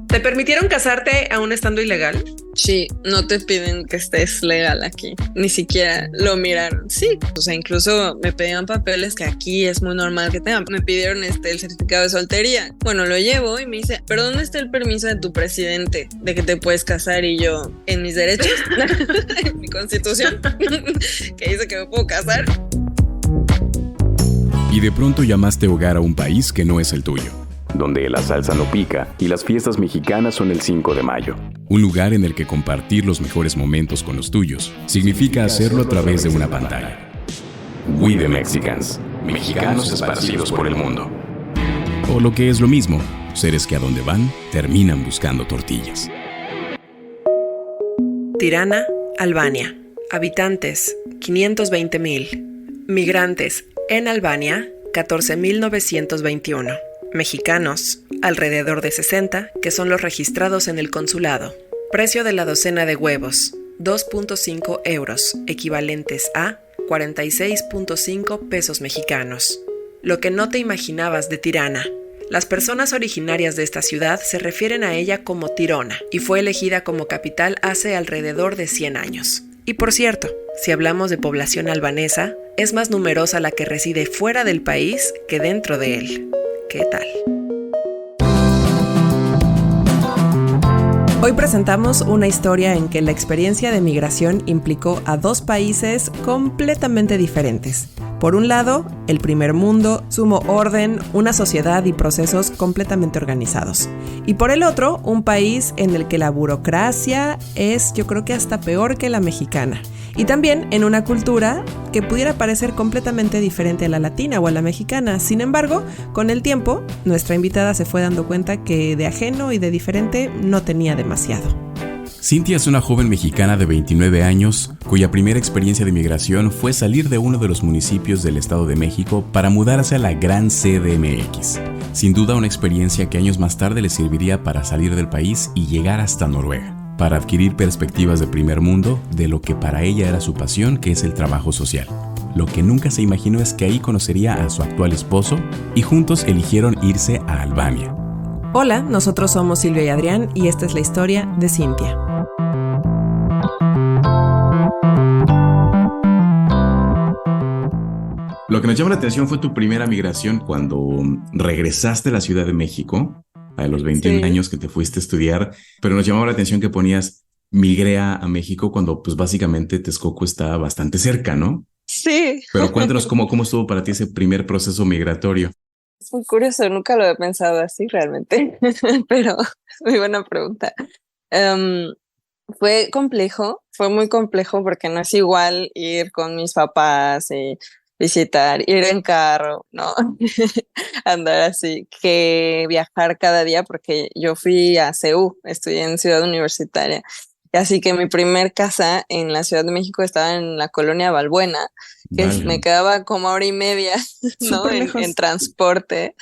¿Te permitieron casarte aún estando ilegal? Sí, no te piden que estés legal aquí, ni siquiera lo miraron. Sí, o sea, incluso me pedían papeles que aquí es muy normal que tengan. Me pidieron el certificado de soltería. Bueno, lo llevo y me dice, ¿pero dónde está el permiso de tu presidente de que te puedes casar? Y yo, ¿en mis derechos? En mi constitución, que dice que me puedo casar. Y de pronto llamaste hogar a un país que no es el tuyo, donde la salsa no pica y las fiestas mexicanas son el 5 de mayo. un lugar en el que compartir los mejores momentos con los tuyos significa hacerlo a través de una pantalla. We the Mexicans, mexicanos esparcidos por el mundo. O lo que es lo mismo, seres que a donde van terminan buscando tortillas. Tirana, Albania. Habitantes, 520,000. Migrantes, en Albania, 14,921. Mexicanos, alrededor de 60, que son los registrados en el consulado. Precio de la docena de huevos, 2.5 euros, equivalentes a 46.5 pesos mexicanos. Lo que no te imaginabas de Tirana. Las personas originarias de esta ciudad se refieren a ella como Tirona y fue elegida como capital hace alrededor de 100 años. Y por cierto, si hablamos de población albanesa, es más numerosa la que reside fuera del país que dentro de él. ¿Qué tal? Hoy presentamos una historia en que la experiencia de migración implicó a dos países completamente diferentes. Por un lado, el primer mundo, sumo orden, una sociedad y procesos completamente organizados. Y por el otro, un país en el que la burocracia es, yo creo que hasta peor que la mexicana. Y también en una cultura que pudiera parecer completamente diferente a la latina o a la mexicana. Sin embargo, con el tiempo, nuestra invitada se fue dando cuenta que de ajeno y de diferente no tenía demasiado. Cintia es una joven mexicana de 29 años cuya primera experiencia de migración fue salir de uno de los municipios del Estado de México para mudarse a la gran CDMX. Sin duda una experiencia que años más tarde le serviría para salir del país y llegar hasta Noruega, para adquirir perspectivas de primer mundo de lo que para ella era su pasión, que es el trabajo social. Lo que nunca se imaginó es que ahí conocería a su actual esposo y juntos eligieron irse a Albania. Hola, nosotros somos Silvia y Adrián y esta es la historia de Cintia. Lo que nos llama la atención fue tu primera migración cuando regresaste a la Ciudad de México, a los 21 años que te fuiste a estudiar, pero nos llamaba la atención que ponías migré a México cuando pues básicamente Texcoco está bastante cerca, ¿no? Sí. Pero cuéntanos cómo estuvo para ti ese primer proceso migratorio. Es muy curioso, nunca lo he pensado así realmente, pero muy buena pregunta. Fue complejo, fue muy complejo porque no es igual ir con mis papás y visitar, ir en carro, ¿no? Andar así, que viajar cada día porque yo fui a CU, estudié en Ciudad Universitaria. Así que mi primer casa en la Ciudad de México estaba en la colonia Balbuena, que me quedaba como hora y media, ¿no? En transporte.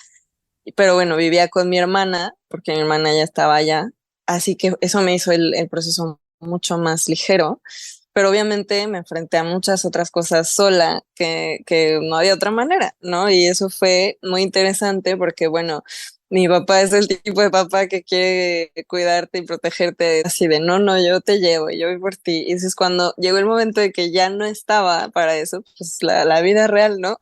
Pero bueno, vivía con mi hermana, porque mi hermana ya estaba allá. Así que eso me hizo el proceso mucho más ligero. Pero obviamente me enfrenté a muchas otras cosas sola que no había otra manera, ¿no? Y eso fue muy interesante porque, bueno, mi papá es el tipo de papá que quiere cuidarte y protegerte así de no, yo te llevo, yo voy por ti. Y eso es cuando llegó el momento de que ya no estaba para eso, pues la vida real, ¿no?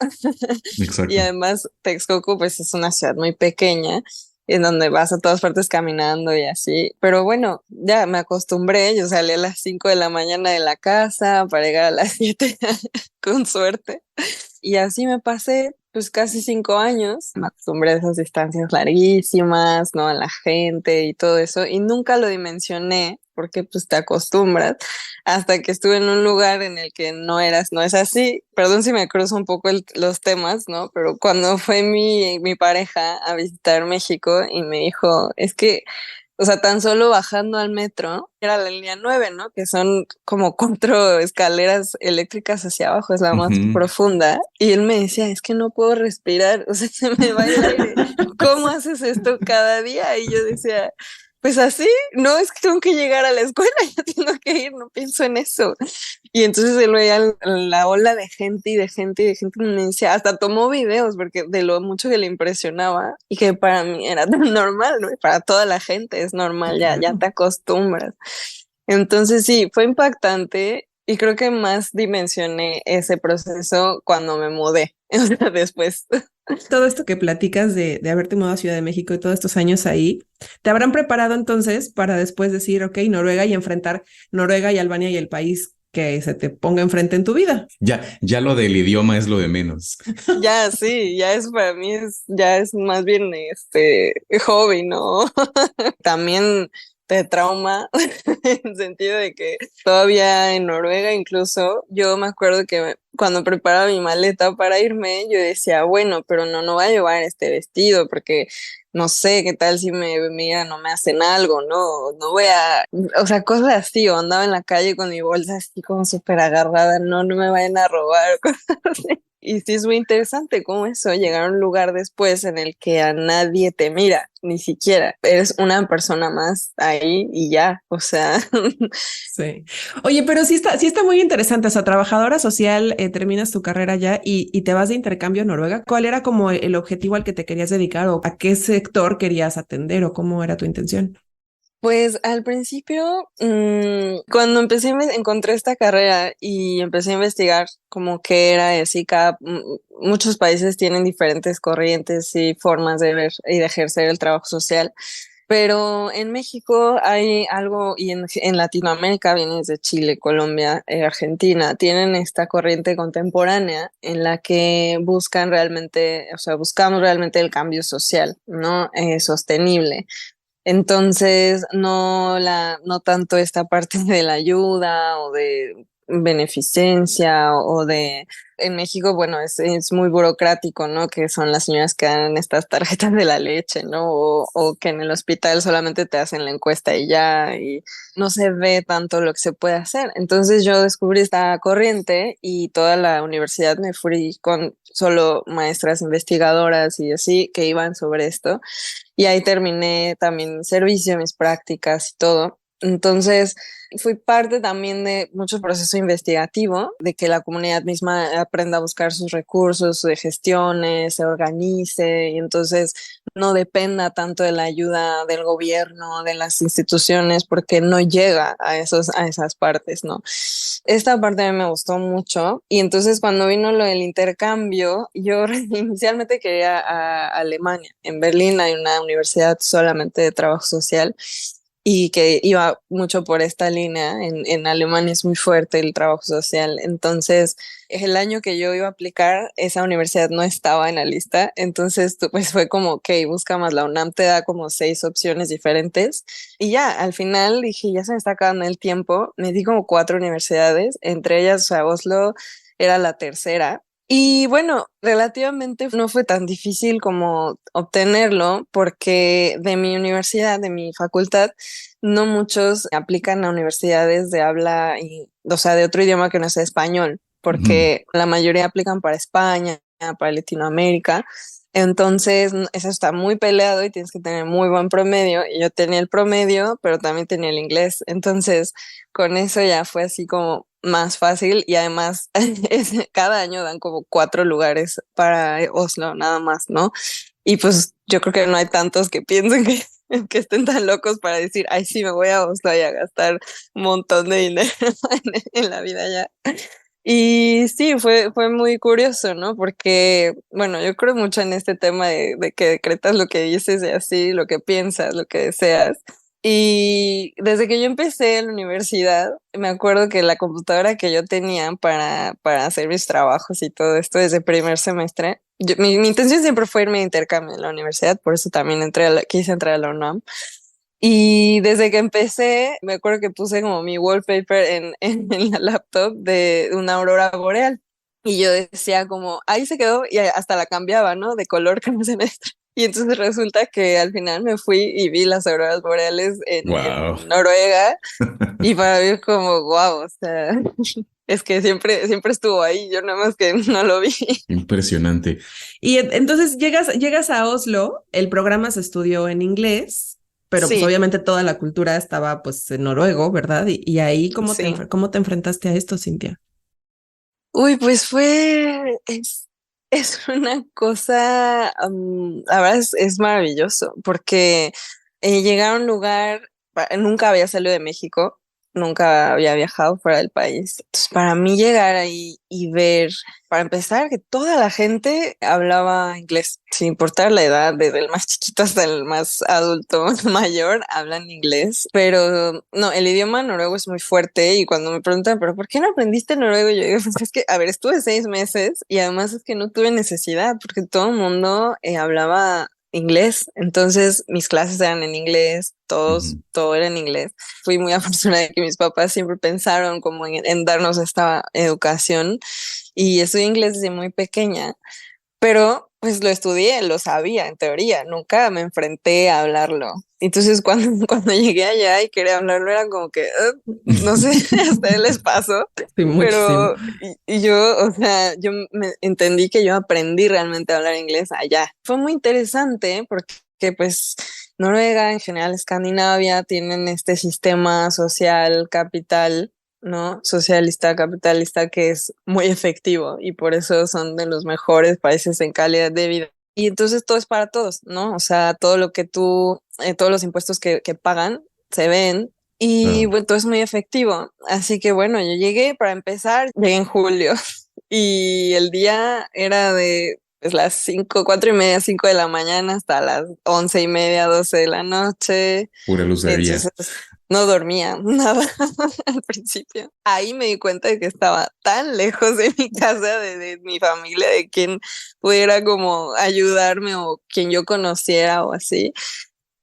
Exacto. Y además Texcoco pues es una ciudad muy pequeña en donde vas a todas partes caminando y así. Pero bueno, ya me acostumbré, yo salí a las 5 de la mañana de la casa para llegar a las 7 con suerte. Y así me pasé pues casi 5 años. Me acostumbré a esas distancias larguísimas, ¿no? A la gente y todo eso. Y nunca lo dimensioné porque pues te acostumbras hasta que estuve en un lugar en el que no es así. Perdón si me cruzo un poco los temas, ¿no? Pero cuando fue mi pareja a visitar México y me dijo, es que, o sea, tan solo bajando al metro, era la línea 9, ¿no? Que son como 4 escaleras eléctricas hacia abajo, es la más profunda. Y él me decía, es que no puedo respirar, o sea, se me va el aire. ¿Cómo haces esto cada día? Y yo decía, pues así, no es que tengo que llegar a la escuela, ya tengo que ir, no pienso en eso. Y entonces él veía la ola de gente y de gente y de gente, me decía, hasta tomó videos porque de lo mucho que le impresionaba y que para mí era tan normal, ¿no? Y para toda la gente es normal, ya te acostumbras. Entonces sí, fue impactante y creo que más dimensioné ese proceso cuando me mudé, o sea, después. Todo esto que platicas de haberte mudado a Ciudad de México y todos estos años ahí, ¿te habrán preparado entonces para después decir, ok, Noruega y enfrentar Noruega y Albania y el país que se te ponga enfrente en tu vida? Ya lo del idioma es lo de menos. Ya, sí, ya es para mí, ya es más bien hobby, ¿no? También te trauma en el sentido de que todavía en Noruega incluso, yo me acuerdo que cuando preparaba mi maleta para irme, yo decía, bueno, pero no voy a llevar este vestido porque no sé qué tal si me miran o me hacen algo, no voy a, o sea, cosas así, o andaba en la calle con mi bolsa así como súper agarrada, no me vayan a robar, cosas así. Y sí es muy interesante cómo eso, llegar a un lugar después en el que a nadie te mira, ni siquiera. Eres una persona más ahí y ya, o sea. Sí. Oye, pero sí está muy interesante. O sea, trabajadora social, terminas tu carrera ya y te vas de intercambio a Noruega. ¿Cuál era como el objetivo al que te querías dedicar o a qué sector querías atender o cómo era tu intención? Pues al principio, cuando encontré esta carrera y empecé a investigar como qué era así, muchos países tienen diferentes corrientes y formas de ver y de ejercer el trabajo social, pero en México hay algo, y en Latinoamérica, viene desde Chile, Colombia, Argentina, tienen esta corriente contemporánea en la que buscan realmente, o sea, buscamos realmente el cambio social, ¿no? Sostenible. Entonces, no tanto esta parte de la ayuda o de beneficencia en México, bueno, es muy burocrático, ¿no? Que son las señoras que dan estas tarjetas de la leche, ¿no? O que en el hospital solamente te hacen la encuesta y no se ve tanto lo que se puede hacer. Entonces yo descubrí esta corriente y toda la universidad me fui con solo maestras investigadoras y así que iban sobre esto. Y ahí terminé también mi servicio, mis prácticas y todo. Entonces, fui parte también de mucho proceso investigativo, de que la comunidad misma aprenda a buscar sus recursos, de gestiones, se organice y entonces no dependa tanto de la ayuda del gobierno, de las instituciones, porque no llega a esas partes, ¿no? Esta parte a mí me gustó mucho y entonces cuando vino lo del intercambio, yo inicialmente quería a Alemania. En Berlín hay una universidad solamente de trabajo social y que iba mucho por esta línea. En Alemania es muy fuerte el trabajo social. Entonces, el año que yo iba a aplicar, esa universidad no estaba en la lista. Entonces, pues fue como, ok, busca más. La UNAM te da como 6 opciones diferentes. Y ya, al final dije, ya se me está acabando el tiempo. Me di como 4 universidades, entre ellas, o sea, Oslo era la tercera. Y bueno, relativamente no fue tan difícil como obtenerlo porque de mi universidad, de mi facultad, no muchos aplican a universidades de habla, o sea, de otro idioma que no sea español, porque la mayoría aplican para España, para Latinoamérica. Entonces, eso está muy peleado y tienes que tener muy buen promedio. Y yo tenía el promedio, pero también tenía el inglés. Entonces, con eso ya fue así como más fácil y además cada año dan como 4 lugares para Oslo nada más, ¿no? Y pues yo creo que no hay tantos que piensen que estén tan locos para decir, ay, sí, me voy a Oslo y a gastar un montón de dinero en la vida ya. Y sí, fue muy curioso, ¿no? Porque, bueno, yo creo mucho en este tema de que decretas lo que dices y así, lo que piensas, lo que deseas. Y desde que yo empecé en la universidad, me acuerdo que la computadora que yo tenía para hacer mis trabajos y todo esto desde primer semestre, mi intención siempre fue irme de intercambio en la universidad, por eso también quise entrar a la UNAM. Y desde que empecé, me acuerdo que puse como mi wallpaper en la laptop de una aurora boreal. Y yo decía como, ahí se quedó y hasta la cambiaba, ¿no? De color cada semestre. Y entonces resulta que al final me fui y vi las auroras boreales Wow. en Noruega. Y para mí es como, wow, o sea, es que siempre estuvo ahí, yo nada más que no lo vi. Impresionante. Y entonces llegas a Oslo, el programa se estudió en inglés, pero pues Sí, obviamente toda la cultura estaba pues en noruego, ¿verdad? Y ahí, sí. ¿cómo te enfrentaste a esto, Cintia? Uy, pues es una cosa, la verdad es maravilloso, porque llegar a un lugar, nunca había salido de México, nunca había viajado fuera del país. Entonces, para mí llegar ahí y ver, para empezar, que toda la gente hablaba inglés, sin importar la edad, desde el más chiquito hasta el más adulto mayor, hablan inglés. Pero no, el idioma noruego es muy fuerte y cuando me preguntan, ¿pero por qué no aprendiste noruego? Yo digo, pues es que, a ver, estuve 6 meses y además es que no tuve necesidad porque todo el mundo hablaba inglés, entonces mis clases eran en inglés, Ujú. todo era en inglés. Fui muy afortunada de que mis papás siempre pensaron como en darnos esta educación y estudié inglés desde muy pequeña, pero pues lo estudié, lo sabía en teoría, nunca me enfrenté a hablarlo. Entonces cuando llegué allá y quería hablarlo era como que, no sé, a ustedes les pasó, Sí, muchísimo. pero y yo, o sea, yo me entendí que yo aprendí realmente a hablar inglés allá. Fue muy interesante porque pues Noruega, en general Escandinavia, tienen este sistema social capital, ¿no? Socialista, capitalista, que es muy efectivo y por eso son de los mejores países en calidad de vida. Y entonces todo es para todos, ¿no? O sea, todo lo que todos los impuestos que pagan se ven y Claro. bueno, todo es muy efectivo. Así que bueno, yo llegué, para empezar, llegué en julio y el día era de pues, las 5, 4:30, 5 de la mañana hasta las 11:30, 12 de la noche. Pura luz de Entonces día. no dormía nada al principio. Ahí me di cuenta de que estaba tan lejos de mi casa, de mi familia, de quien pudiera como ayudarme o quien yo conociera o así,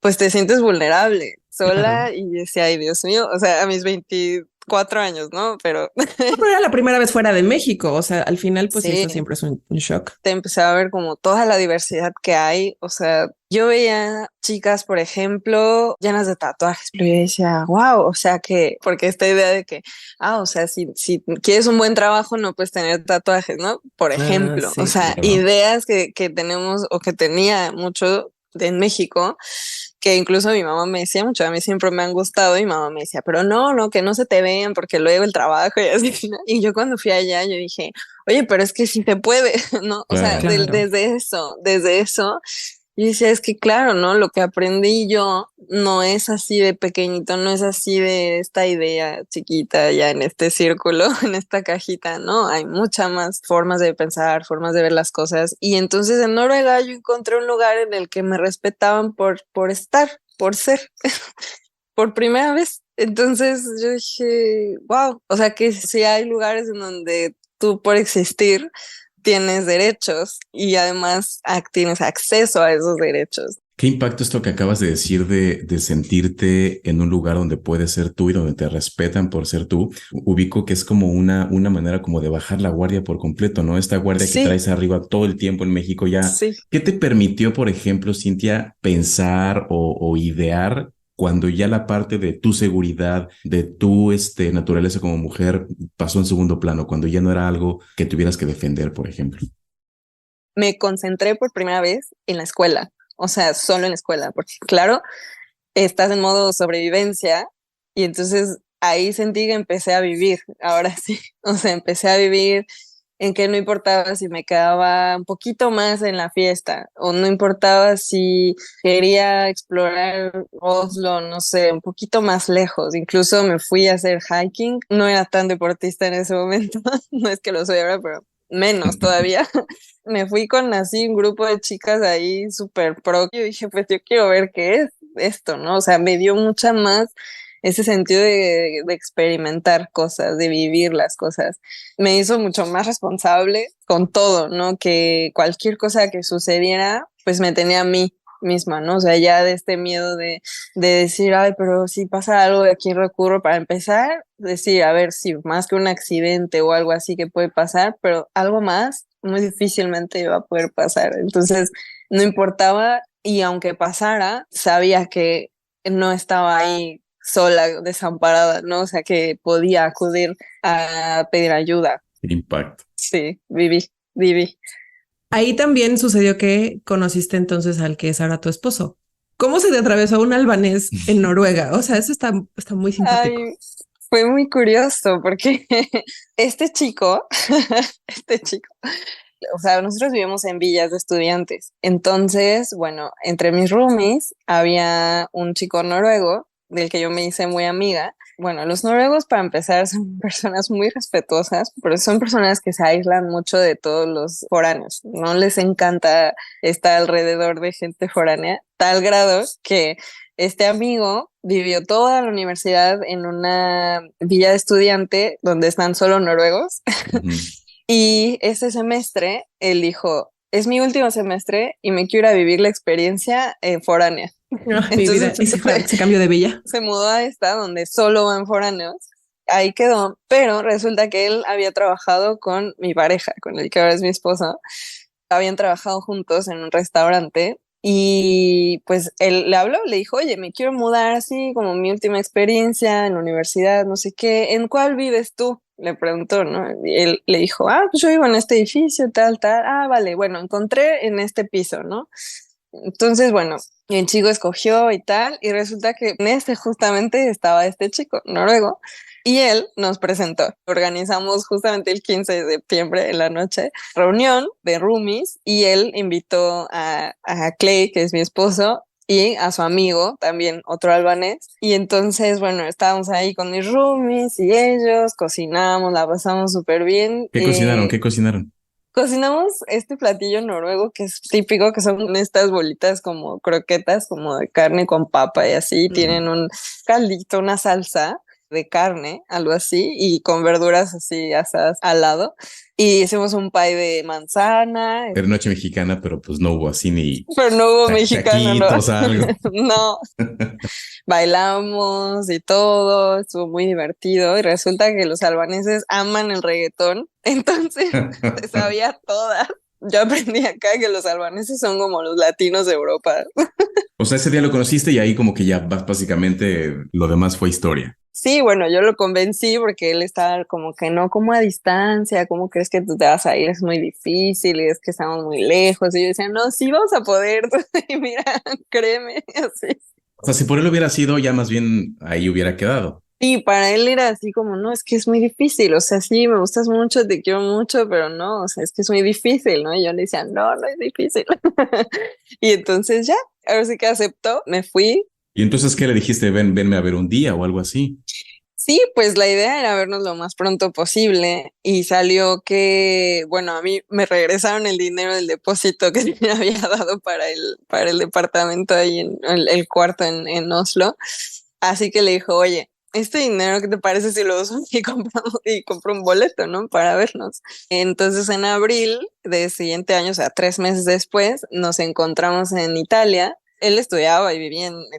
pues te sientes vulnerable, Claro. sola y decía, ay Dios mío, o sea, a mis 24 años, ¿no? Pero No, pero era la primera vez fuera de México, o sea, al final, pues sí, sí, eso siempre es un shock. te empecé a ver como toda la diversidad que hay. O sea, yo veía chicas, por ejemplo, llenas de tatuajes, pero yo decía, wow, o sea que, porque esta idea de que, o sea, si quieres un buen trabajo, no puedes tener tatuajes, ¿no? Por Ah, ejemplo, o sí, sea, claro. ideas que tenemos o que tenía mucho en México, que incluso mi mamá me decía mucho, a mí siempre me han gustado, y mi mamá me decía, pero no, no, que no se te vean porque luego el trabajo y así, ¿no? Y yo cuando fui allá, yo dije, oye, pero es que sí se puede, ¿no? O sea, Claro. Claro. desde eso, yo decía, es que claro, ¿no? Lo que aprendí yo no es así de pequeñito, no es así de esta idea chiquita ya en este círculo, en esta cajita, ¿no? Hay muchas más formas de pensar, formas de ver las cosas. Y entonces en Noruega yo encontré un lugar en el que me respetaban por estar, por ser, por primera vez. Entonces yo dije, wow, o sea que sí hay lugares en donde tú por existir tienes derechos y además tienes acceso a esos derechos. ¿Qué impacto esto que acabas de decir de sentirte en un lugar donde puedes ser tú y donde te respetan por ser tú? Ubico que es como una manera como de bajar la guardia por completo, ¿no? Esta guardia que Sí, traes arriba todo el tiempo en México ya. sí. ¿Qué te permitió, por ejemplo, Cintia, pensar o idear cuando ya la parte de tu seguridad, de tu naturaleza como mujer pasó en segundo plano, cuando ya no era algo que tuvieras que defender, por ejemplo? Me concentré por primera vez en la escuela, o sea, solo en la escuela, porque claro, estás en modo sobrevivencia y entonces ahí sentí que empecé a vivir, ahora sí, o sea, empecé a vivir en que no importaba si me quedaba un poquito más en la fiesta o no importaba si quería explorar Oslo, no sé, un poquito más lejos. Incluso me fui a hacer hiking. No era tan deportista en ese momento, no es que lo soy ahora, pero menos todavía. Me fui con así un grupo de chicas ahí súper pro. Yo dije, pues yo quiero ver qué es esto, ¿no? O sea, me dio mucha más ese sentido de experimentar cosas, de vivir las cosas. Me hizo mucho más responsable con todo, ¿no? Que cualquier cosa que sucediera, pues me tenía a mí misma, ¿no? O sea, ya de este miedo de decir, ay, pero si pasa algo, ¿de quién recurro? Para empezar, decir, a ver, si más que un accidente o algo así que puede pasar, pero algo más, muy difícilmente iba a poder pasar. Entonces, no importaba y aunque pasara, sabía que no estaba ahí sola, desamparada, ¿no? O sea, que podía acudir a pedir ayuda. Impacto. Sí, viví. Ahí también sucedió que conociste entonces al que es ahora tu esposo. ¿Cómo se te atravesó un albanés en Noruega? O sea, eso está muy simpático. Ay, fue muy curioso porque este chico, este chico, o sea, nosotros vivimos en villas de estudiantes. Entonces, bueno, entre mis roomies había un chico noruego del que yo me hice muy amiga. Bueno, los noruegos, para empezar, son personas muy respetuosas, pero son personas que se aíslan mucho de todos los foráneos. No les encanta estar alrededor de gente foránea, tal grado que este amigo vivió toda la universidad en una villa de estudiante donde están solo noruegos. Ujú. Y ese semestre él dijo, es mi último semestre y me quiero ir a vivir la experiencia foránea. Mi vida. Entonces Y se cambió de villa. se mudó a esta donde solo van foráneos. Ahí quedó, pero resulta que él había trabajado con mi pareja, con el que ahora es mi esposo. Habían trabajado juntos en un restaurante y pues él le habló, le dijo, oye, me quiero mudar así como mi última experiencia en la universidad, no sé qué, ¿en cuál vives tú? Le preguntó, ¿no? Y él le dijo, pues yo vivo en este edificio, tal, tal. Vale, bueno, encontré en este piso, ¿no? Entonces, bueno, el chico escogió y tal, y resulta que en este justamente estaba este chico noruego, y él nos presentó. Organizamos justamente el 15 de septiembre en la noche, reunión de roomies, y él invitó a Clay, que es mi esposo, y a su amigo, también otro albanés. Y entonces, bueno, estábamos ahí con mis roomies y ellos, cocinamos, la pasamos súper bien. ¿Qué cocinaron? ¿Qué cocinaron? Cocinamos este platillo noruego que es típico, que son estas bolitas como croquetas, como de carne con papa y así. Tienen un caldito, una salsa de carne, algo así, y con verduras así asadas al lado. Y hicimos un pie de manzana, Era noche mexicana, pero pues no hubo así ni pero no hubo mexicano, ¿no? taquitos, algo. No, bailamos y todo, estuvo muy divertido y resulta que los albaneses aman el reggaetón, entonces se sabía todas. Yo aprendí acá que los albaneses son como los latinos de Europa. O sea, ese día lo conociste y ahí como que ya básicamente lo demás fue historia. Sí, bueno, yo lo convencí porque él estaba como que no, como a distancia, ¿cómo crees que tú te vas a ir? Es muy difícil y es que estamos muy lejos. Y yo decía, no, sí vamos a poder. Y mira, créeme, así. O sea, si por él hubiera sido, ya más bien ahí hubiera quedado. Y para él era así como, no, es que es muy difícil, o sea, sí, me gustas mucho, te quiero mucho, pero no, o sea, es que es muy difícil, ¿no? Y yo le decía, no, no es difícil. Y entonces ya, ahora sí que aceptó, me fui. Y entonces, ¿qué le dijiste? Venme a ver un día o algo así. Sí, pues la idea era vernos lo más pronto posible y salió que, bueno, a mí me regresaron el dinero del depósito que me había dado para el departamento ahí en el cuarto en Oslo. Así que le dijo, oye, este dinero, ¿qué te parece si lo uso y compro un boleto, ¿no? Para vernos. Entonces en abril del siguiente año, o sea, 3 meses después, nos encontramos en Italia. Él estudiaba y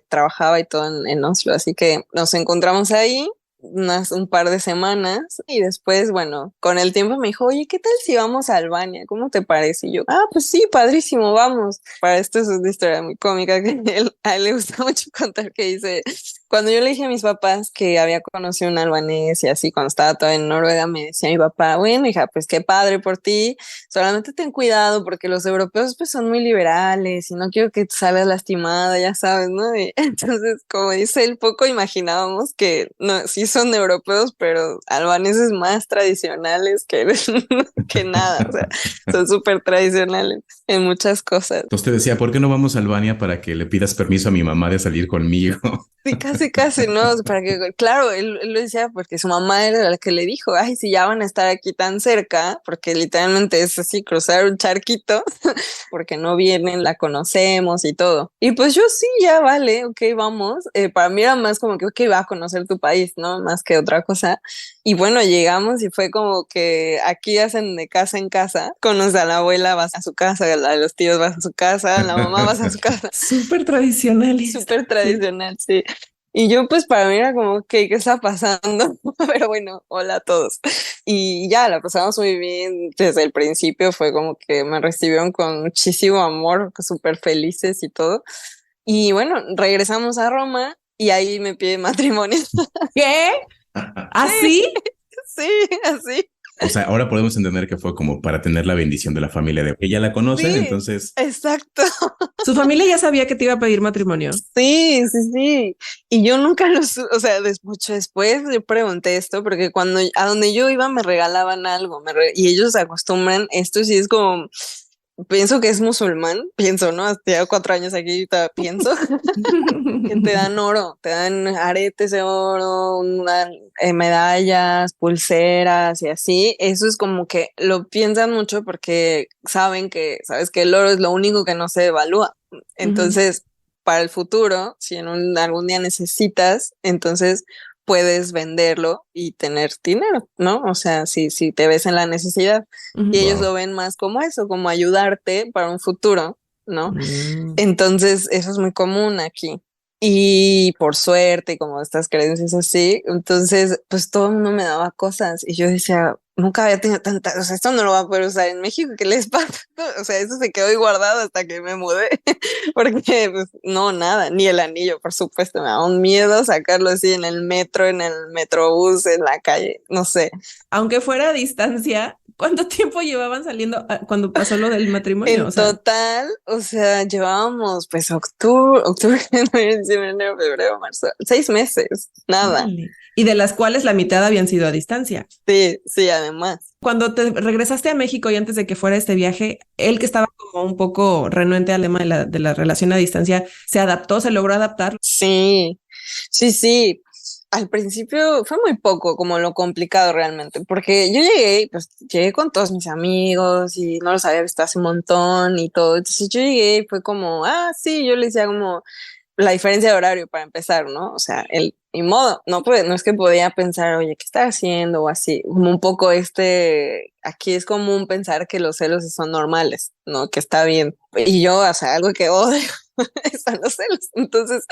trabajaba y todo en Oslo, así que nos encontramos ahí un par de semanas y después, bueno, con el tiempo me dijo, oye, ¿qué tal si vamos a Albania? ¿Cómo te parece? Y yo, pues sí, padrísimo, vamos. Para esto es una historia muy cómica que a él le gusta mucho contar, que dice, cuando yo le dije a mis papás que había conocido un albanés y así, cuando estaba todavía en Noruega, me decía mi papá, bueno, hija, pues qué padre por ti, solamente ten cuidado porque los europeos pues son muy liberales y no quiero que salgas lastimada, ya sabes, ¿no? Y entonces, como dice él, poco imaginábamos que no, sí son europeos, pero albaneses más tradicionales que nada, o sea, son súper tradicionales en muchas cosas. Entonces te decía, ¿por qué no vamos a Albania para que le pidas permiso a mi mamá de salir conmigo? Sí, casi, ¿no? Para que, claro, él lo decía porque su mamá era la que le dijo, ay, si ya van a estar aquí tan cerca, porque literalmente es así, cruzar un charquito, porque no vienen, la conocemos y todo. Y pues yo sí, ya vale, ok, vamos. Para mí era más como que, ok, va a conocer tu país, ¿no? Más que otra cosa. Y bueno, llegamos y fue como que aquí hacen de casa en casa. Conoces a la abuela, vas a su casa, a los tíos vas a su casa, la mamá vas a su casa. Súper tradicionalista. Súper tradicional, sí. Y yo pues para mí era como, ¿qué está pasando? Pero bueno, hola a todos. Y ya, la pasamos muy bien. Desde el principio fue como que me recibieron con muchísimo amor, súper felices y todo. Y bueno, regresamos a Roma y ahí me pide matrimonio. ¿Qué? ¿Así? Sí, así. O sea, ahora podemos entender que fue como para tener la bendición de la familia de ella la conocen, Sí, entonces exacto. Su familia ya sabía que te iba a pedir matrimonio. Sí, sí, sí. Y yo nunca o sea, mucho después yo pregunté esto porque cuando a donde yo iba me regalaban algo, y ellos acostumbran, esto sí es como, pienso que es musulmán, pienso, ¿no? Hasta ya 4 años aquí todavía pienso, que te dan oro, te dan aretes de oro, medallas, pulseras y así. Eso es como que lo piensan mucho porque sabes que el oro es lo único que no se devalúa. Entonces, para el futuro, si algún día necesitas, entonces puedes venderlo y tener dinero, ¿no? O sea, si te ves en la necesidad. Y ellos wow. lo ven más como eso, como ayudarte para un futuro, ¿no? Mm. Entonces, eso es muy común aquí. Y por suerte, como estas creencias así, entonces, pues todo el mundo me daba cosas y yo decía, nunca había tenido tanta, o sea, esto no lo va a poder usar en México, ¿qué les pasa? O sea, eso se quedó ahí guardado hasta que me mudé, porque pues no, nada, ni el anillo, por supuesto, me daba un miedo sacarlo así en el metro, en el metrobús, en la calle, no sé. Aunque fuera a distancia, ¿cuánto tiempo llevaban saliendo cuando pasó lo del matrimonio? O En sea, total, o sea, llevábamos pues octubre, noviembre, diciembre, enero, febrero, marzo, 6 meses, nada. órale. Y de las cuales la mitad habían sido a distancia. Sí, sí, además. Cuando te regresaste a México y antes de que fuera este viaje, él que estaba como un poco renuente al tema de la relación a distancia, ¿se adaptó, se logró adaptar? Sí, sí, sí. Al principio fue muy poco como lo complicado realmente, porque yo llegué, pues llegué con todos mis amigos y no los había visto hace un montón y todo. Entonces yo llegué y fue como, sí, yo le decía como la diferencia de horario para empezar, ¿no? O sea, y modo, no es que podía pensar, oye, ¿qué está haciendo? O así, como un poco aquí es común pensar que los celos son normales, ¿no? Que está bien. Y yo, o sea, algo que odio están los celos. Entonces,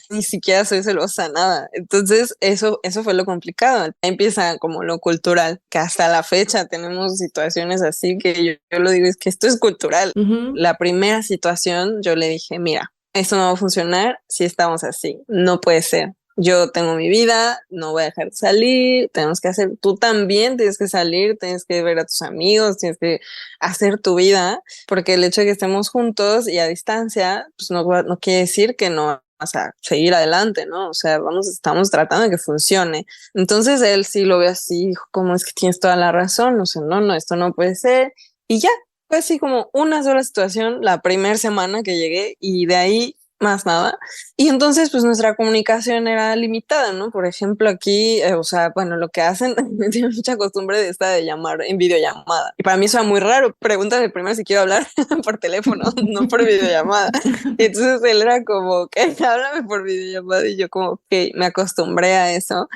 ni siquiera soy celosa, nada. Entonces, eso fue lo complicado. Ahí empieza como lo cultural, que hasta la fecha tenemos situaciones así que yo lo digo, es que esto es cultural. Ujú. La primera situación, yo le dije, mira, esto no va a funcionar si estamos así. No puede ser. Yo tengo mi vida, no voy a dejar de salir, tenemos que hacer, tú también tienes que salir, tienes que ver a tus amigos, tienes que hacer tu vida, porque el hecho de que estemos juntos y a distancia, pues no quiere decir que no vas a seguir adelante, ¿no? O sea, estamos tratando de que funcione. Entonces él sí lo ve así, dijo, como es que tienes toda la razón, o sea, no, esto no puede ser, y ya, fue así como una sola situación la primera semana que llegué y de ahí más nada. Y entonces pues nuestra comunicación era limitada, ¿no? Por ejemplo aquí, o sea, bueno, lo que hacen, tienen mucha costumbre de esta de llamar en videollamada. Y para mí eso era muy raro. Pregúntale primero si quiero hablar por teléfono, no por videollamada. Y entonces él era como, ¿qué? Háblame por videollamada. Y yo como, que me acostumbré a eso.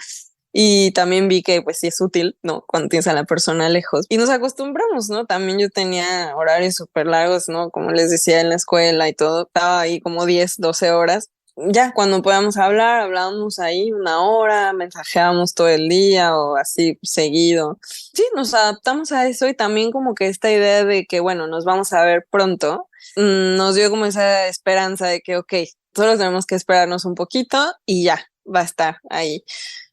Y también vi que pues sí es útil, ¿no? Cuando tienes a la persona lejos. Y nos acostumbramos, ¿no? También yo tenía horarios súper largos, ¿no? Como les decía en la escuela y todo, estaba ahí como 10 12 horas. Ya cuando podíamos hablar, hablábamos ahí 1 hora, mensajeábamos todo el día o así seguido. Sí, nos adaptamos a eso y también como que esta idea de que, bueno, nos vamos a ver pronto, nos dio como esa esperanza de que, ok, solo tenemos que esperarnos un poquito y ya, va a estar ahí.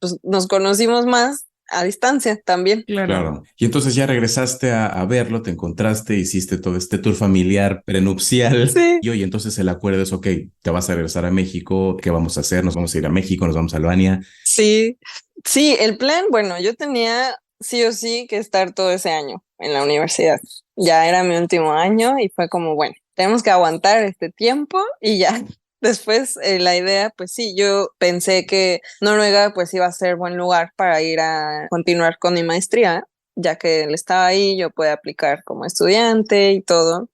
Pues nos conocimos más a distancia también. Claro. Claro. Y entonces ya regresaste a verlo, te encontraste, hiciste todo este tour familiar prenupcial. Sí, Y oye, entonces el acuerdo es, ok, te vas a regresar a México, ¿qué vamos a hacer? Nos vamos a ir a México, nos vamos a Albania. sí, sí, el plan, bueno, yo tenía sí o sí que estar todo ese año en la universidad. Ya era mi último año y fue como, bueno, tenemos que aguantar este tiempo y ya. Después la idea, pues sí, yo pensé que Noruega pues iba a ser buen lugar para ir a continuar con mi maestría, ya que él estaba ahí, yo puedo aplicar como estudiante y todo.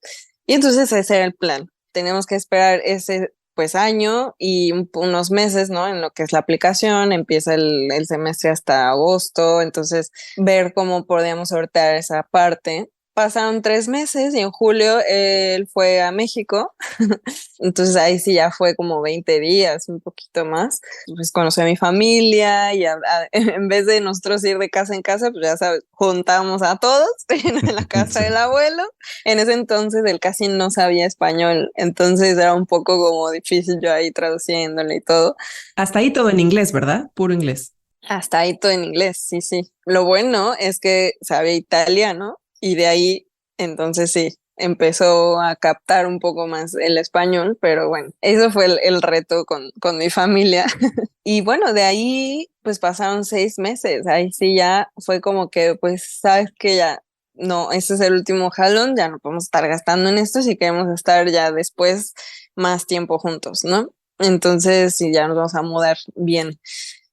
Y entonces ese era el plan. Tenemos que esperar ese pues año y unos meses, ¿no? En lo que es la aplicación, empieza el semestre hasta agosto, entonces ver cómo podíamos sortear esa parte. Pasaron 3 meses y en julio él fue a México, entonces ahí sí ya fue como 20 días, un poquito más. Pues conocí a mi familia y en vez de nosotros ir de casa en casa, pues ya sabes, juntamos a todos en la casa Sí. del abuelo. En ese entonces él casi no sabía español, entonces era un poco como difícil yo ahí traduciéndole y todo. Hasta ahí todo en inglés, ¿verdad? Puro inglés. Hasta ahí todo en inglés, sí, sí. Lo bueno es que sabía italiano y de ahí, entonces sí, empezó a captar un poco más el español, pero bueno, eso fue el reto con mi familia. Y bueno, de ahí pues pasaron 6 meses, ahí sí ya fue como que pues sabes que ya, no, este es el último jalón, ya no podemos estar gastando en esto si queremos estar ya después más tiempo juntos, ¿no? Entonces sí, ya nos vamos a mudar bien.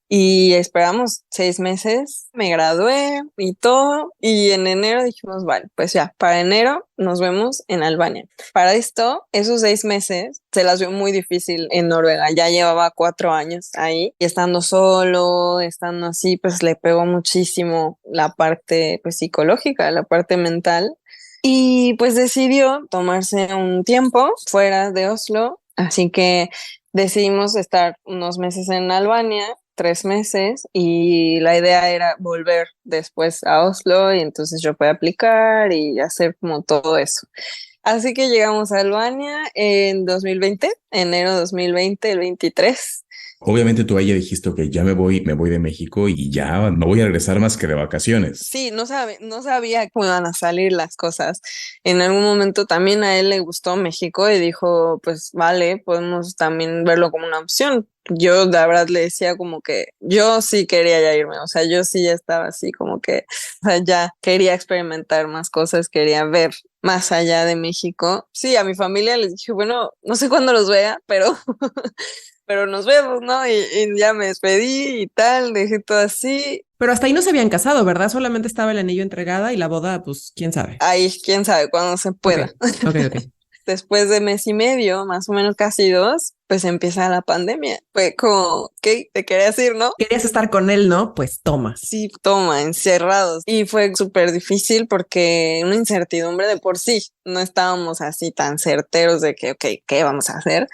Y esperamos 6 meses, me gradué y todo, y en enero dijimos, vale, pues ya, para enero nos vemos en Albania. Para esto, esos 6 meses se las vio muy difícil en Noruega, ya llevaba 4 años ahí, y estando solo, estando así, pues le pegó muchísimo la parte pues psicológica, la parte mental, y pues decidió tomarse un tiempo fuera de Oslo, así que decidimos estar unos meses en Albania, 3 meses, y la idea era volver después a Oslo y entonces yo pude aplicar y hacer como todo eso. Así que llegamos a Albania en 2020, enero 2020, el 23. Obviamente tú ahí ya dijiste que ya me voy de México y ya no voy a regresar más que de vacaciones. Sí, no sabía cómo iban a salir las cosas. En algún momento también a él le gustó México y dijo, pues vale, podemos también verlo como una opción. Yo la verdad le decía como que yo sí quería ya irme, o sea, yo sí ya estaba así como que, o sea, ya quería experimentar más cosas, quería ver más allá de México. Sí, a mi familia les dije, bueno, no sé cuándo los vea, pero pero nos vemos, ¿no? Y ya me despedí y tal, dejé todo así. Pero hasta ahí no se habían casado, ¿verdad? Solamente estaba el anillo entregada y la boda, pues, quién sabe. Ahí, quién sabe, cuándo se Ok, pueda. ok. Después de mes y medio, más o menos casi 2, pues empieza la pandemia. Fue como, ¿qué? ¿Te querías ir, no? Querías estar con él, ¿no? Pues toma. Sí, toma, encerrados. Y fue súper difícil porque una incertidumbre de por sí. No estábamos así tan certeros de que, ok, ¿qué vamos a hacer?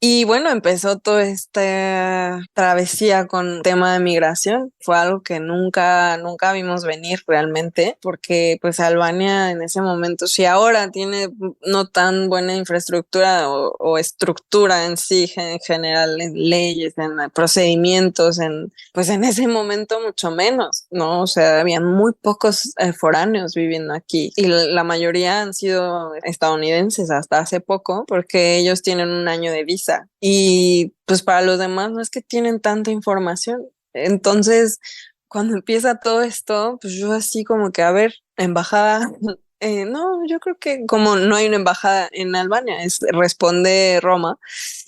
Y bueno, empezó toda esta travesía con tema de migración. Fue algo que nunca vimos venir realmente, porque pues Albania en ese momento, si ahora tiene no tan buena infraestructura o estructura en sí, en general, en leyes, en procedimientos, pues en ese momento mucho menos, ¿no? O sea, habían muy pocos foráneos viviendo aquí y la mayoría han sido estadounidenses hasta hace poco porque ellos tienen un año de visa y pues para los demás no es que tienen tanta información. Entonces, cuando empieza todo esto, pues yo así como que, a ver, embajada, no, yo creo que como no hay una embajada en Albania, responde Roma.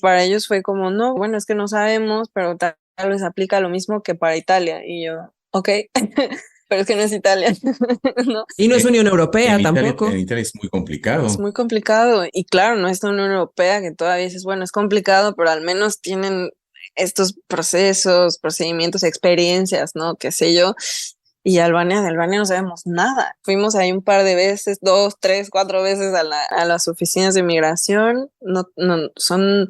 Para ellos fue como, no, bueno, es que no sabemos, pero tal vez aplica lo mismo que para Italia. Y yo, ok, pero es que no es Italia, ¿no? Y no es Unión Europea tampoco. En Italia es muy Es complicado. muy complicado y claro, no es la Unión Europea que todavía dices, bueno, es complicado, pero al menos tienen estos procesos, procedimientos, experiencias, ¿no? Qué sé yo. Y de Albania no sabemos nada. Fuimos ahí un par de veces, 2, 3, 4 veces a las oficinas de migración. No, no, son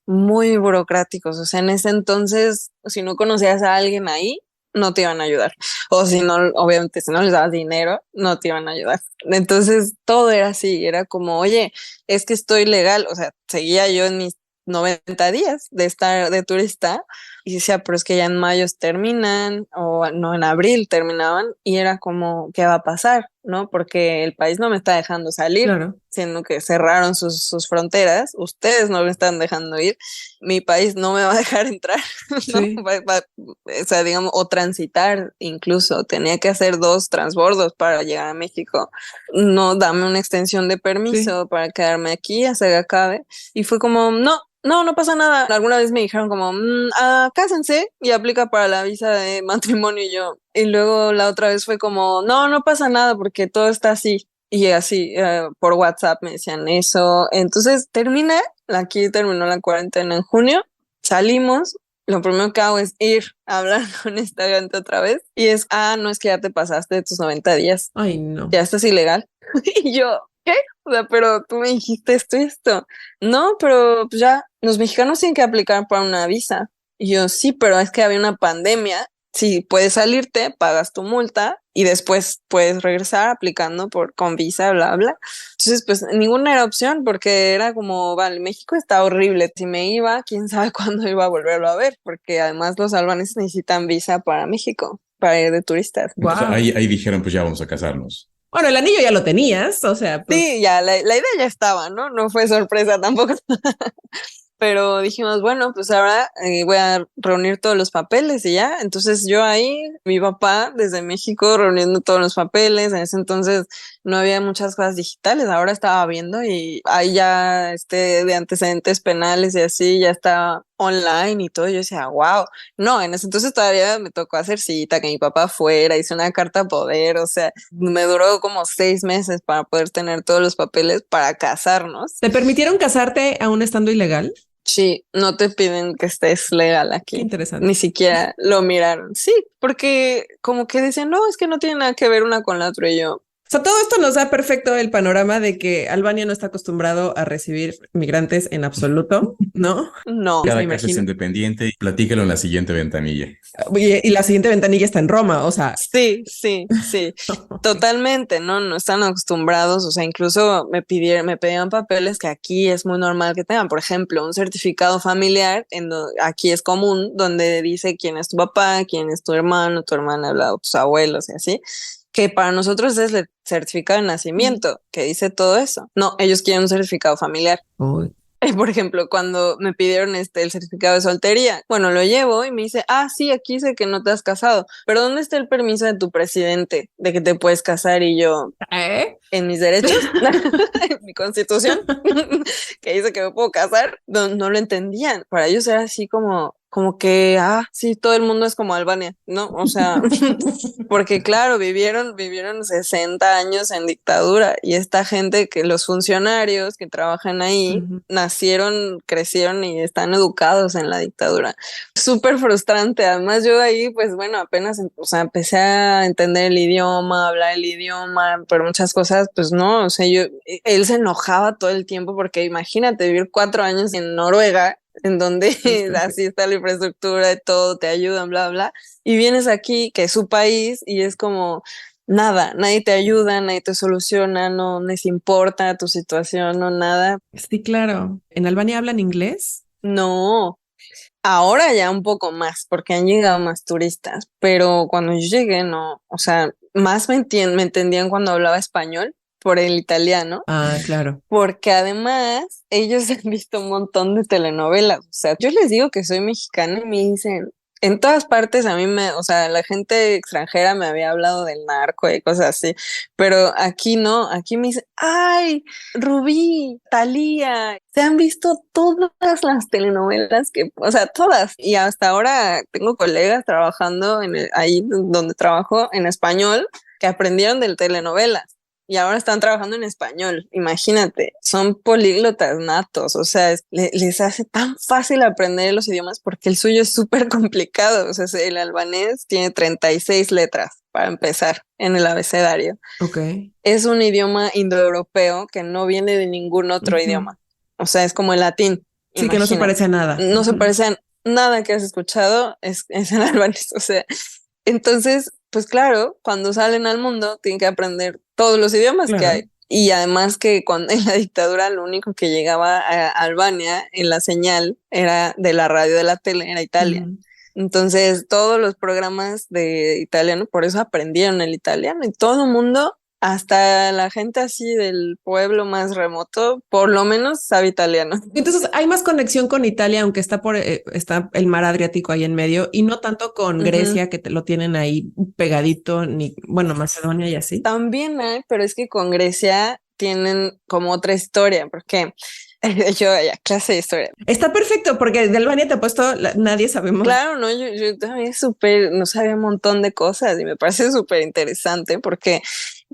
muy burocráticos. O sea, en ese entonces, si no conocías a alguien ahí, no te iban a ayudar. O si no, obviamente, si no les dabas dinero, no te iban a ayudar. Entonces, todo era así. Era como, oye, es que estoy legal. O sea, seguía yo en mis 90 días de estar de turista y decía, pero es que ya en mayo terminan o no, en abril terminaban y era como, ¿qué va a pasar? ¿No? Porque el país no me está dejando salir, Claro. siendo que cerraron sus fronteras, ustedes no me están dejando ir, mi país no me va a dejar entrar, ¿no? Sí. O sea, digamos, o transitar incluso, tenía que hacer 2 transbordos para llegar a México, no, dame una extensión de Sí. permiso para quedarme aquí hasta que acabe, y fue como, no pasa nada. Alguna vez me dijeron como, cásense y aplica para la visa de matrimonio y yo. Y luego la otra vez fue como, no pasa nada porque todo está así. Y así, por WhatsApp me decían eso. Entonces aquí terminó la cuarentena en junio, salimos. Lo primero que hago es ir a hablar con esta gente otra vez. Y no es que ya te pasaste de tus 90 días, Ay, no. ya estás ilegal. Y yo, ¿qué? O sea, pero tú me dijiste esto y esto. No, pero pues ya, los mexicanos tienen que aplicar para una visa. Y yo, sí, pero es que había una pandemia. Si puedes salirte, pagas tu multa y después puedes regresar aplicando con visa, bla, bla. Entonces, pues ninguna era opción porque era como, vale, México está horrible. Si me iba, quién sabe cuándo iba a volverlo a ver, porque además los albaneses necesitan visa para México, para ir de turistas. Entonces Wow. ahí dijeron, pues ya vamos a casarnos. Bueno, el anillo ya lo tenías, o sea, pues. Sí, ya la idea ya estaba, ¿no? No fue sorpresa tampoco. Pero dijimos, bueno, pues ahora voy a reunir todos los papeles y ya. Entonces yo ahí, mi papá desde México reuniendo todos los papeles. En ese entonces no había muchas cosas digitales. Ahora estaba viendo y ahí ya de antecedentes penales y así ya está online y todo. Yo decía, wow. No, en ese entonces todavía me tocó hacer cita, que mi papá fuera, hice una carta a poder. O sea, me duró como 6 meses para poder tener todos los papeles para casarnos. ¿Te permitieron casarte aún estando ilegal? Sí, no te piden que estés legal Qué aquí. interesante. Ni siquiera lo miraron. Sí, porque como que dicen, no, es que no tiene nada que ver una con la otra. Y yo, O sea, todo esto nos da perfecto el panorama de que Albania no está acostumbrado a recibir migrantes en absoluto, ¿no? no. Me Cada caso imagino. es independiente y platícalo en la siguiente ventanilla. Y la siguiente ventanilla está en Roma, o sea. Sí, sí, sí, totalmente, ¿no? No están acostumbrados, o sea, incluso me pedían papeles que aquí es muy normal que tengan, por ejemplo, un certificado familiar, aquí es común, donde dice quién es tu papá, quién es tu hermano, tu hermana, tus abuelos y así, que para nosotros es el certificado de nacimiento, que dice todo eso. No, ellos quieren un certificado familiar. Uy. Por ejemplo, cuando me pidieron el certificado de soltería, bueno, lo llevo y me dice, sí, aquí dice que no te has casado, pero ¿dónde está el permiso de tu presidente de que te puedes casar? Y yo, ¿Eh? en mis derechos, en mi constitución, que dice que me puedo casar, no lo entendían. Para ellos era así como que, sí, todo el mundo es como Albania, ¿no? O sea, porque claro, vivieron 60 años en dictadura y esta gente los funcionarios que trabajan ahí nacieron, crecieron y están educados en la dictadura. Súper frustrante. Además, yo ahí, pues bueno, apenas, o sea, empecé a entender el idioma, hablar el idioma, pero muchas cosas, pues no, o sea, él se enojaba todo el tiempo porque imagínate vivir 4 años en Noruega, en donde así está la infraestructura y todo, te ayudan, bla, bla, y vienes aquí, que es su país, y es como nada, nadie te ayuda, nadie te soluciona, no les importa tu situación, no nada. Sí, claro. ¿En Albania hablan inglés? No, ahora ya un poco más, porque han llegado más turistas, pero cuando yo llegué, no, o sea, más me entendían cuando hablaba español por el italiano. Claro. Porque además ellos han visto un montón de telenovelas. O sea, yo les digo que soy mexicana y me dicen, en todas partes a mí o sea, la gente extranjera me había hablado del narco y cosas así, pero aquí no, aquí me dicen, ay, Rubí, Thalía, se han visto todas las telenovelas o sea, todas. Y hasta ahora tengo colegas trabajando ahí donde trabajo en español que aprendieron de telenovelas. Y ahora están trabajando en español, imagínate, son políglotas natos, o sea, les hace tan fácil aprender los idiomas porque el suyo es súper complicado, o sea, el albanés tiene 36 letras para empezar en el abecedario. Ok. Es un idioma indoeuropeo que no viene de ningún otro idioma, o sea, es como el latín. Sí, imagínate. Que no se parece a nada. No se parece a nada que has escuchado, es el albanés, o sea, entonces, pues claro, cuando salen al mundo tienen que aprender todos los idiomas que hay. Y además que en la dictadura lo único que llegaba a Albania en la señal era de la radio, de la tele, era Italia. Entonces todos los programas de italiano, por eso aprendieron el italiano y todo el mundo, hasta la gente así del pueblo más remoto, por lo menos sabe italiano. Entonces hay más conexión con Italia, aunque está el mar Adriático ahí en medio, y no tanto con Grecia, que lo tienen ahí pegadito, ni bueno, Macedonia y así. También hay, pero es que con Grecia tienen como otra historia, porque yo ya clase de historia. Está perfecto, porque de Albania te he puesto, nadie sabemos. Claro, no, yo también no sabía un montón de cosas y me parece súper interesante porque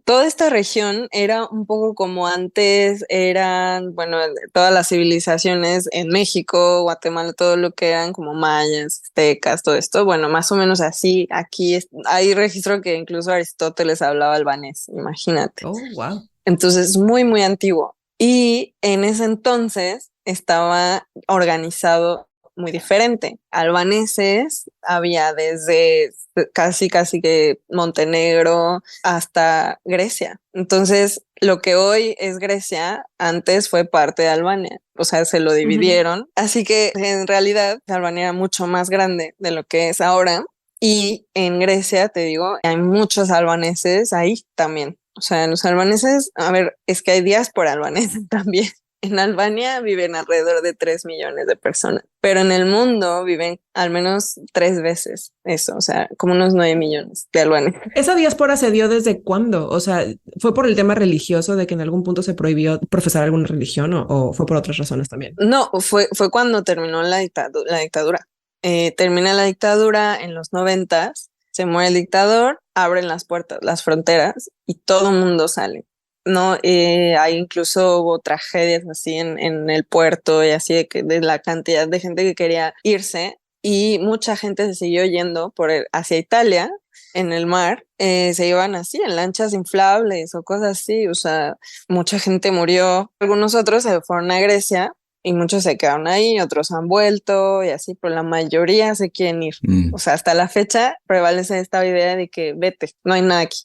toda esta región era un poco como antes eran, bueno, todas las civilizaciones en México, Guatemala, todo lo que eran como mayas, aztecas, todo esto, bueno, más o menos así, aquí hay registro que incluso Aristóteles hablaba albanés, imagínate. Oh, wow. Entonces, muy, muy antiguo. Y en ese entonces estaba organizado muy diferente. Albaneses había desde casi que Montenegro hasta Grecia. Entonces, lo que hoy es Grecia, antes fue parte de Albania. O sea, se lo dividieron. Así que en realidad Albania era mucho más grande de lo que es ahora. Y en Grecia, te digo, hay muchos albaneses ahí también. O sea, los albaneses, a ver, es que hay diáspora albanesa también. En Albania viven alrededor de 3 millones de personas, pero en el mundo viven al menos 3 veces eso, o sea, como unos 9 millones de albaneses. ¿Esa diáspora se dio desde cuándo? O sea, ¿fue por el tema religioso de que en algún punto se prohibió profesar alguna religión o fue por otras razones también? No, fue cuando terminó la dictadura. Termina la dictadura en los 90s, se muere el dictador, abren las puertas, las fronteras y todo el mundo sale. No, hay incluso hubo tragedias así en el puerto y así de la cantidad de gente que quería irse y mucha gente se siguió yendo hacia Italia en el mar, se iban así en lanchas inflables o cosas así, o sea, mucha gente murió, algunos otros se fueron a Grecia y muchos se quedaron ahí, otros han vuelto y así, pero la mayoría se quieren ir. O sea, hasta la fecha prevalece esta idea de que vete, no hay nada aquí.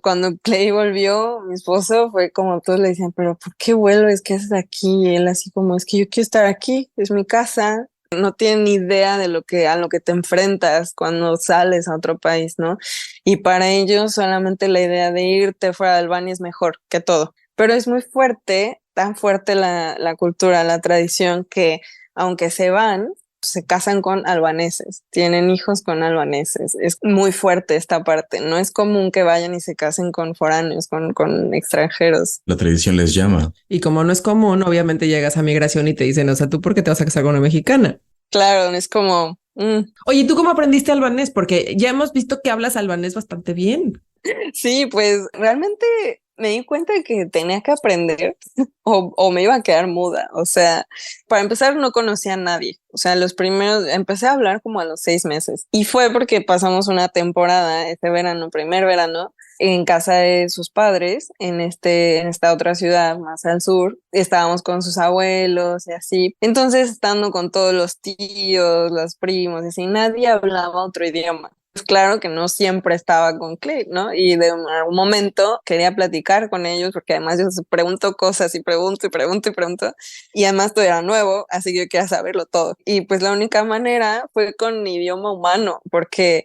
Cuando Clay volvió, mi esposo fue como todos le decían, pero ¿por qué vuelves? ¿Qué haces aquí? Y él así como, es que yo quiero estar aquí, es mi casa. No tienen ni idea de a lo que te enfrentas cuando sales a otro país, ¿no? Y para ellos solamente la idea de irte fuera de Albania es mejor que todo. Pero es muy fuerte, tan fuerte la cultura, la tradición, que aunque se van, se casan con albaneses, tienen hijos con albaneses. Es muy fuerte esta parte. No es común que vayan y se casen con foráneos, con extranjeros. La tradición les llama. Y como no es común, obviamente llegas a migración y te dicen, o sea, ¿tú por qué te vas a casar con una mexicana? Claro, es como... Oye, ¿tú cómo aprendiste albanés? Porque ya hemos visto que hablas albanés bastante bien. Sí, pues realmente me di cuenta de que tenía que aprender o me iba a quedar muda. O sea, para empezar no conocía a nadie. O sea, empecé a hablar como a los 6 meses. Y fue porque pasamos una temporada, primer verano, en casa de sus padres, en esta otra ciudad más al sur. Estábamos con sus abuelos y así. Entonces, estando con todos los tíos, los primos, y así, nadie hablaba otro idioma. Pues claro que no siempre estaba con Clay, ¿no? Y de algún momento quería platicar con ellos porque además yo pregunto cosas y pregunto y además todo era nuevo, así que yo quería saberlo todo. Y pues la única manera fue con idioma humano porque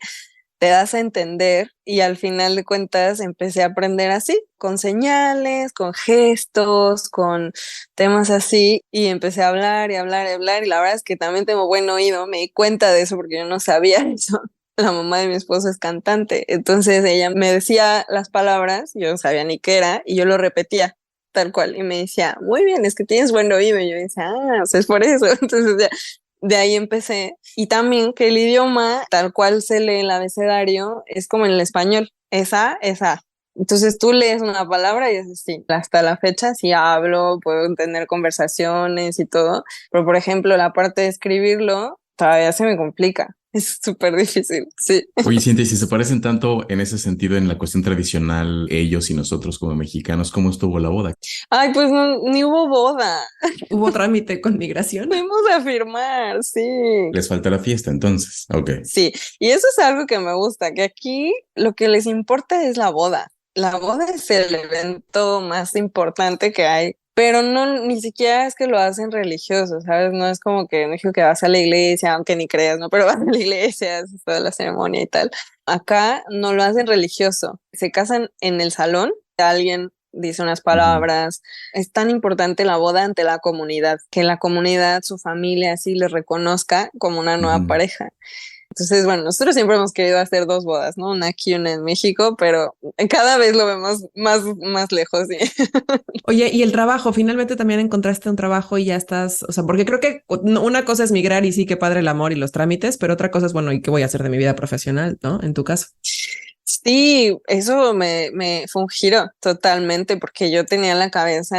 te das a entender y al final de cuentas empecé a aprender así, con señales, con gestos, con temas así y empecé a hablar y hablar y hablar y la verdad es que también tengo buen oído, me di cuenta de eso porque yo no sabía eso. La mamá de mi esposo es cantante, entonces ella me decía las palabras, yo no sabía ni qué era, y yo lo repetía tal cual, y me decía, muy bien, es que tienes buen oído, y yo decía, o sea, es por eso, entonces ya, de ahí empecé, y también que el idioma, tal cual se lee el abecedario, es como en el español, esa, entonces tú lees una palabra y es así, hasta la fecha sí hablo, puedo entender conversaciones y todo, pero por ejemplo la parte de escribirlo todavía se me complica. Es súper difícil, sí. Oye, Cintia, y si se parecen tanto en ese sentido en la cuestión tradicional, ellos y nosotros como mexicanos, ¿cómo estuvo la boda? Ay, pues ni hubo boda. Hubo trámite con migración. Fuimos a firmar, sí. Les falta la fiesta, entonces. Ok. Sí, y eso es algo que me gusta, que aquí lo que les importa es la boda. La boda es el evento más importante que hay. Pero no, ni siquiera es que lo hacen religioso, ¿sabes? No es como que en México que vas a la iglesia, aunque ni creas, ¿no? Pero vas a la iglesia, haces toda la ceremonia y tal. Acá no lo hacen religioso. Se casan en el salón, alguien dice unas palabras. Es tan importante la boda ante la comunidad, que la comunidad, su familia, así les reconozca como una nueva pareja. Entonces, bueno, nosotros siempre hemos querido hacer 2 bodas, ¿no? Una aquí y una en México, pero cada vez lo vemos más lejos. ¿Sí? Oye, y el trabajo, finalmente también encontraste un trabajo y ya estás, o sea, porque creo que una cosa es migrar y sí, qué padre el amor y los trámites, pero otra cosa es, bueno, ¿y qué voy a hacer de mi vida profesional, no? En tu caso. Sí, eso me fue un giro totalmente porque yo tenía en la cabeza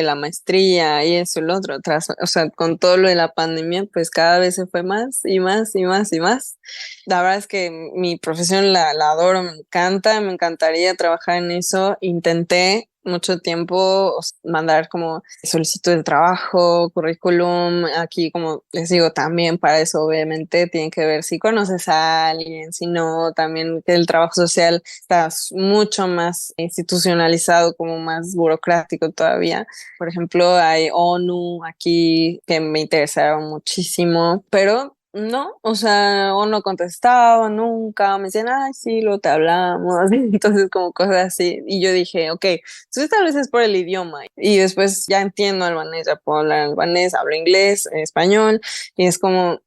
la maestría y eso y lo otro, o sea, con todo lo de la pandemia, pues cada vez se fue más y más y más y más. La verdad es que mi profesión la adoro, me encanta, me encantaría trabajar en eso. Intenté mucho tiempo mandar como solicitud de trabajo, currículum. Aquí, como les digo, también para eso obviamente tiene que ver si conoces a alguien, si no, también que el trabajo social está mucho más institucionalizado, como más burocrático todavía. Por ejemplo, hay ONU aquí que me interesaron muchísimo, pero no, o sea, o no contestaba nunca, me decían, ay, sí, luego te hablamos, entonces como cosas así, y yo dije, ok, entonces tal vez es por el idioma, y después ya entiendo albanés, ya puedo hablar albanés, hablo inglés, español, y es como,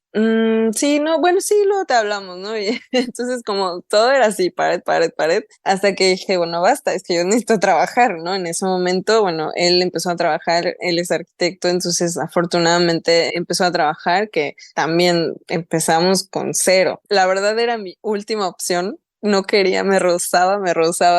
sí, no, bueno, sí, luego te hablamos, ¿no? Y entonces como todo era así, pared, pared, pared, hasta que dije, bueno, basta, es que yo necesito trabajar, ¿no? En ese momento, bueno, él empezó a trabajar, él es arquitecto, entonces afortunadamente empezó a trabajar, que también empezamos con cero. La verdad era mi última opción. No quería, me rehusaba.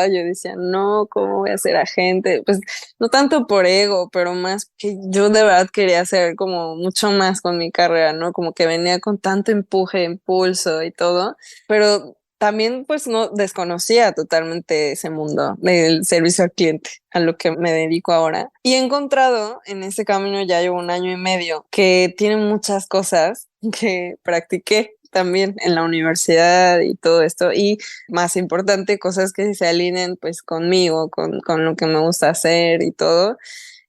Yo decía, no, ¿cómo voy a ser agente? Pues no tanto por ego, pero más que yo de verdad quería hacer como mucho más con mi carrera, ¿no? Como que venía con tanto empuje, impulso y todo, pero también pues no desconocía totalmente ese mundo del servicio al cliente, a lo que me dedico ahora. Y he encontrado en ese camino, ya llevo 1 año y medio, que tiene muchas cosas que practiqué también en la universidad y todo esto, y más importante, cosas que se alineen pues conmigo, con lo que me gusta hacer y todo.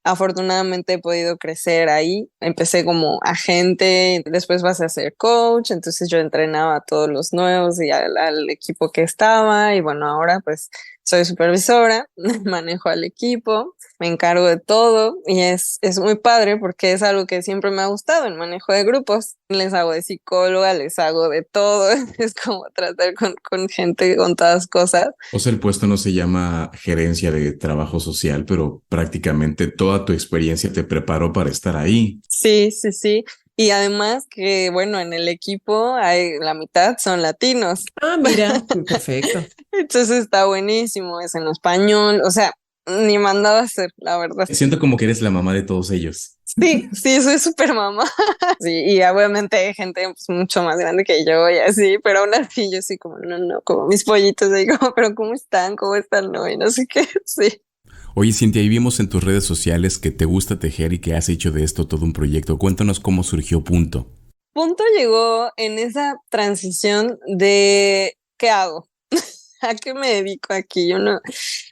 Afortunadamente he podido crecer ahí. Empecé como agente, después pasé a ser coach, entonces yo entrenaba a todos los nuevos y al equipo que estaba, y bueno, ahora pues soy supervisora, manejo al equipo, me encargo de todo, y es muy padre porque es algo que siempre me ha gustado, el manejo de grupos. Les hago de psicóloga, les hago de todo, es como tratar con gente, con todas cosas. O sea, el puesto no se llama gerencia de trabajo social, pero prácticamente toda tu experiencia te preparó para estar ahí. Sí, sí, sí. Y además que, bueno, en el equipo hay la mitad son latinos. Ah, mira, perfecto. Entonces está buenísimo, es en español, o sea, ni mandado a hacer, la verdad. Siento como que eres la mamá de todos ellos. Sí, sí, soy súper mamá. Sí, y obviamente hay gente pues, mucho más grande que yo y así, pero aún así yo sí como, no, como mis pollitos, digo, pero ¿cómo están? ¿Cómo están? No, y no sé qué, sí. Oye, Cintia, y vimos en tus redes sociales que te gusta tejer y que has hecho de esto todo un proyecto. Cuéntanos cómo surgió Punto. Punto llegó en esa transición de ¿qué hago? ¿A qué me dedico aquí? Yo no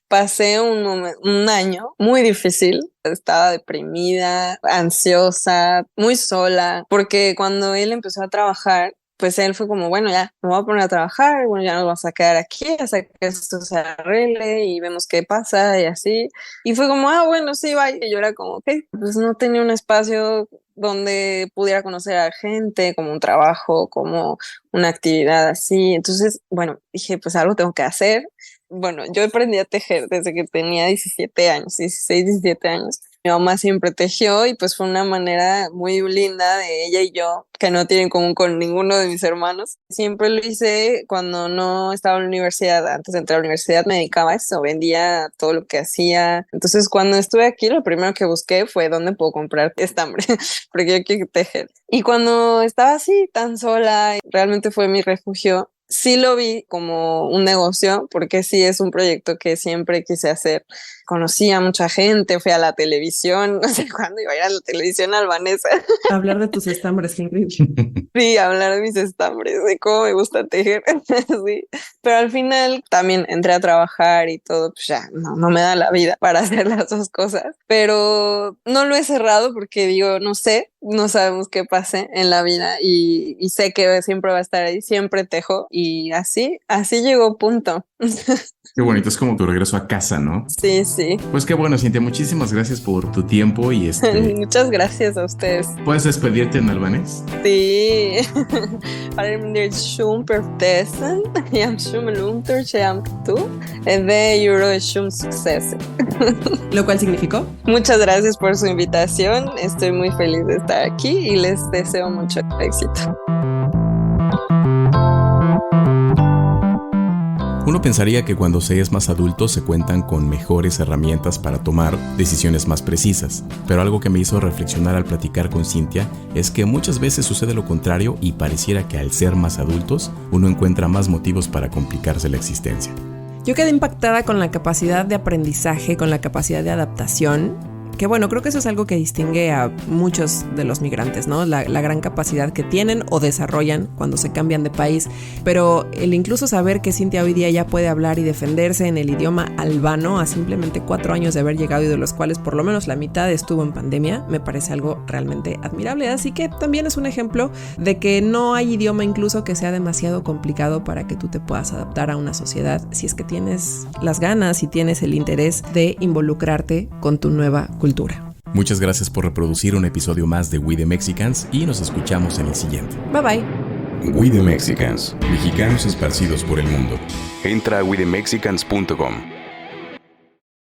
pasé un año muy difícil. Estaba deprimida, ansiosa, muy sola, porque cuando él empezó a trabajar, pues él fue como, bueno, ya me voy a poner a trabajar, bueno, ya nos vamos a quedar aquí hasta que esto se arregle y vemos qué pasa y así. Y fue como, bueno, sí, vaya. Y yo era como, ok, pues no tenía un espacio donde pudiera conocer a gente, como un trabajo, como una actividad así. Entonces, bueno, dije, pues algo tengo que hacer. Bueno, yo aprendí a tejer desde que tenía 17 años, 16, 17 años. Mi mamá siempre tejió y pues fue una manera muy linda de ella y yo, que no tiene en común con ninguno de mis hermanos. Siempre lo hice cuando no estaba en la universidad. Antes de entrar a la universidad me dedicaba a eso, vendía todo lo que hacía. Entonces cuando estuve aquí, lo primero que busqué fue dónde puedo comprar estambre, porque yo quiero tejer. Y cuando estaba así, tan sola, realmente fue mi refugio. Sí lo vi como un negocio, porque sí es un proyecto que siempre quise hacer. Conocí a mucha gente, fui a la televisión, no sé cuándo iba a ir a la televisión albanesa. Hablar de tus estambres, qué increíble. Sí, hablar de mis estambres, de cómo me gusta tejer. Sí. Pero al final también entré a trabajar y todo, pues ya no me da la vida para hacer las dos cosas. Pero no lo he cerrado porque digo, no sé, no sabemos qué pase en la vida y sé que siempre va a estar ahí, siempre tejo y así llegó Punto. Qué bonito, es como tu regreso a casa, ¿no? Sí, sí. Pues qué bueno, Cintia, muchísimas gracias por tu tiempo y Muchas gracias a ustedes. ¿Puedes despedirte en albanés? Sí. Faleminderit shumë për ftesën. Jam shumë e lumtur që jam këtu edhe ju uroj shumë suksese. Lo cual significó: Muchas gracias por su invitación. Estoy muy feliz de estar aquí y les deseo mucho éxito. Uno pensaría que cuando se es más adulto se cuentan con mejores herramientas para tomar decisiones más precisas, pero algo que me hizo reflexionar al platicar con Cintia es que muchas veces sucede lo contrario y pareciera que al ser más adultos uno encuentra más motivos para complicarse la existencia. Yo quedé impactada con la capacidad de aprendizaje, con la capacidad de adaptación, que bueno, creo que eso es algo que distingue a muchos de los migrantes, ¿no? La gran capacidad que tienen o desarrollan cuando se cambian de país. Pero el incluso saber que Cintia hoy día ya puede hablar y defenderse en el idioma albano a simplemente 4 años de haber llegado y de los cuales por lo menos la mitad estuvo en pandemia, me parece algo realmente admirable. Así que también es un ejemplo de que no hay idioma incluso que sea demasiado complicado para que tú te puedas adaptar a una sociedad si es que tienes las ganas y tienes el interés de involucrarte con tu nueva cultura. Muchas gracias por reproducir un episodio más de We the Mexicans y nos escuchamos en el siguiente. Bye bye. We the Mexicans, mexicanos esparcidos por el mundo. Entra a wethemexicans.com.